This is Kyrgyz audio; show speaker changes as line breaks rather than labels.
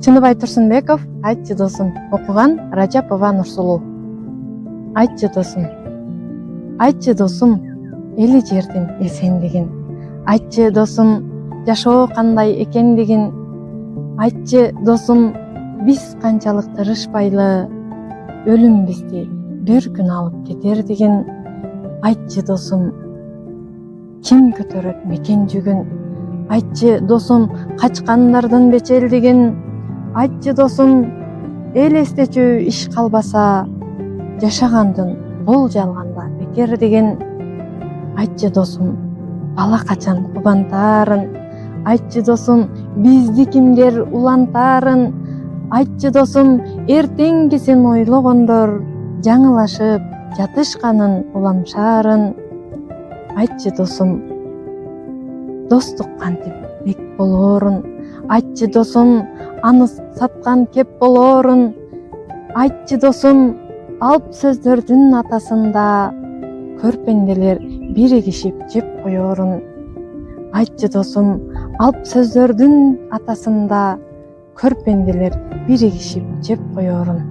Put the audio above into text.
Чыныбай Турсунбеков, айтчы досум. Окуган Ражапова Нурсулуу. Айтчы досум. Айтчы досум, эли жердин эсендигин. Айтчы досум, жашоо кандай экендигин. Айтчы досум, биз канчалык тырышпайлы, өлүм бизди бир күн алып кетердигин. Айтчы досум, ким көтөрөт мекен жүгүн. Айтчы досум, качкандардын бечелдигин. Айтчы досум, эл эстечүү иш калбаса, жашагандын бул жалганда бекер деген. Айтчы досум, бала качан кубантаарын. Айтчы досум, бизди кимдер улантаарын. Айтчы досум, эртеңгисин ойлогондор жаңылашып жатышканын уламшаарын. Айтчы досум, достук кантип бек болоорун. Айтчы досум, аны саткан кеп болоорун. Айтчы досум, алп сөздөрдүн атасында көрпенделер биригишип жеп коёрун. Айтчы досум, алп сөздөрдүн атасында көрпенделер биригишип жеп коёрун.